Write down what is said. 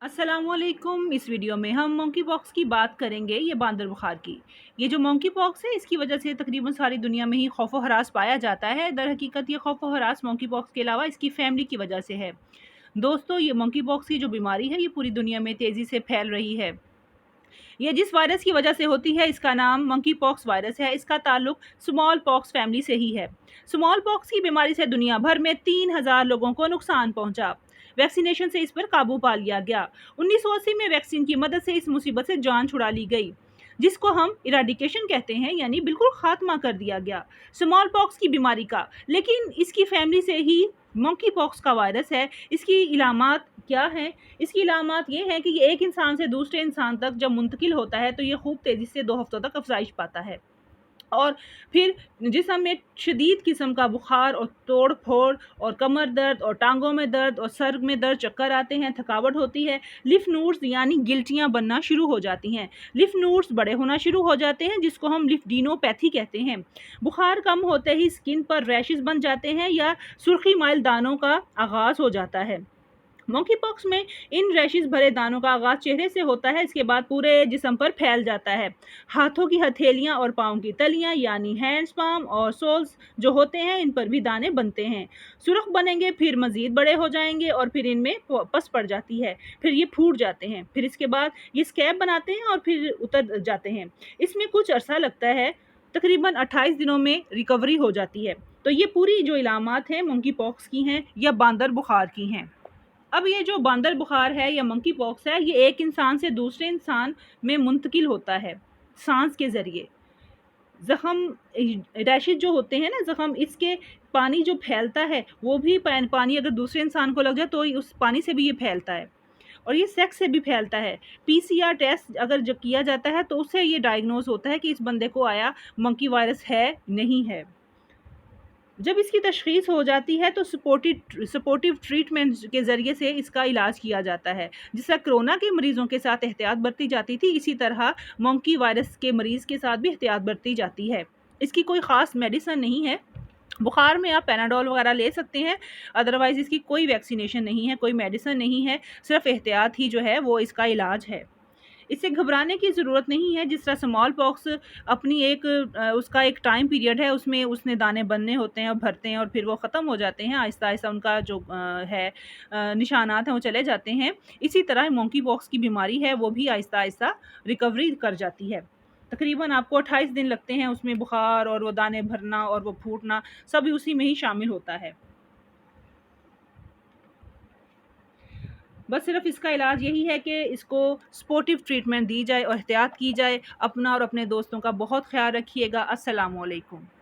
अस्सलामुअलैकुम। इस वीडियो में हम मंकी पॉक्स की बात करेंगे, ये बांदर बुखार की। ये जो मंकी पॉक्स है, इसकी वजह से तकरीबन सारी दुनिया में ही खौफ व हरास पाया जाता है। दर हकीकत ये खौफ व हरास मंकी पॉक्स के अलावा इसकी फैमिली की वजह से है। दोस्तों, ये मंकी पॉक्स की जो बीमारी है, ये पूरी दुनिया में तेज़ी से फैल रही है। ये जिस वायरस की वजह से होती है, इसका नाम मंकी पॉक्स वायरस है। इसका ताल्लुक स्मॉल पॉक्स फैमिली से ही है। स्मॉल पॉक्स की बीमारी से दुनिया भर में 3,000 लोगों को नुकसान पहुंचा। वैक्सीनेशन से इस पर काबू पा लिया गया। 1980 में वैक्सीन की मदद से इस मुसीबत से जान छुड़ा ली गई, जिसको हम इराडिकेशन कहते हैं, यानी बिल्कुल खात्मा कर दिया गया स्मॉल पॉक्स की बीमारी का। लेकिन इसकी फैमिली से ही मंकी पॉक्स का वायरस है। इसकी इलामात क्या हैं? इसकी इलामात ये हैं कि ये एक इंसान से दूसरे इंसान तक जब मुंतकिल होता है तो ये खूब तेज़ी से 2 हफ्तों तक अफज़ाइश पाता है, और फिर जिस्म में शदीद किस्म का बुखार और तोड़-फोड़ और कमर दर्द और टाँगों में दर्द और सर में दर्द, चक्कर आते हैं, थकावट होती है। लिफ नोड्स यानी गिल्टियाँ बनना शुरू हो जाती हैं। लिफ नोड्स बड़े होना शुरू हो जाते हैं, जिसको हम लिफडीनोपैथी कहते हैं। बुखार कम होते ही स्किन पर रैशेस बन जाते हैं या सुर्खी माइल दानों का आगाज़ हो जाता है। मंकी पॉक्स में इन रैशेस भरे दानों का आगाज़ चेहरे से होता है, इसके बाद पूरे जिस्म पर फैल जाता है। हाथों की हथेलियाँ और पाँव की तलियाँ यानी हैंड्स, पाम और सोल्स जो होते हैं, इन पर भी दाने बनते हैं। सुर्ख बनेंगे, फिर मज़ीद बड़े हो जाएंगे और फिर इनमें पस पड़ जाती है। फिर ये फूट जाते हैं, फिर इसके बाद ये स्कैब बनाते हैं और फिर उतर जाते हैं। इसमें कुछ अरसा लगता है, तकरीबन 28 दिनों में रिकवरी हो जाती है। तो ये पूरी जो इलामात हैं मंकी पॉक्स की हैं या बांदर बुखार की हैं। अब ये जो बांदर बुखार है या मंकी पॉक्स है, ये एक इंसान से दूसरे इंसान में मुंतकिल होता है सांस के ज़रिए। ज़ख़म रैशेज़ जो होते हैं ना, ज़ख़म, इसके पानी जो फैलता है वो भी पानी अगर दूसरे इंसान को लग जाए तो उस पानी से भी ये फैलता है, और ये सेक्स से भी फैलता है। पीसीआर टेस्ट अगर जब किया जाता है तो उससे ये डायग्नोज़ होता है कि इस बंदे को आया मंकी वायरस है, नहीं है। जब इसकी तशख़ीस हो जाती है तो सपोर्टिव ट्रीटमेंट के ज़रिए से इसका इलाज किया जाता है। जिस तरह कोरोना के मरीज़ों के साथ एहतियात बरती जाती थी, इसी तरह मंकी वायरस के मरीज़ के साथ भी एहतियात बरती जाती है। इसकी कोई ख़ास मेडिसिन नहीं है। बुखार में आप पैनाडोल वगैरह ले सकते हैं, अदरवाइज़ इसकी कोई वैक्सीनेशन नहीं है, कोई मेडिसिन नहीं है, सिर्फ़ एहतियात ही जो है वो इसका इलाज है। इससे घबराने की ज़रूरत नहीं है। जिस तरह स्मॉल पॉक्स अपनी एक उसका एक टाइम पीरियड है, उसमें उसने दाने बनने होते हैं और भरते हैं और फिर वो ख़त्म हो जाते हैं। आहिस्ता-आहिस्ता उनका जो निशानात हैं वो चले जाते हैं। इसी तरह मंकी पॉक्स की बीमारी है, वो भी आहिस्ता-आहिस्ता रिकवरी कर जाती है। तकरीबन आपको 28 दिन लगते हैं उसमें, बुखार और वो दाने भरना और वो फूटना सभी उसी में ही शामिल होता है। बस सिर्फ़ इसका इलाज यही है कि इसको सपोर्टिव ट्रीटमेंट दी जाए और एहतियात की जाए। अपना और अपने दोस्तों का बहुत ख़्याल रखिएगा। अस्सलामु अलैकुम।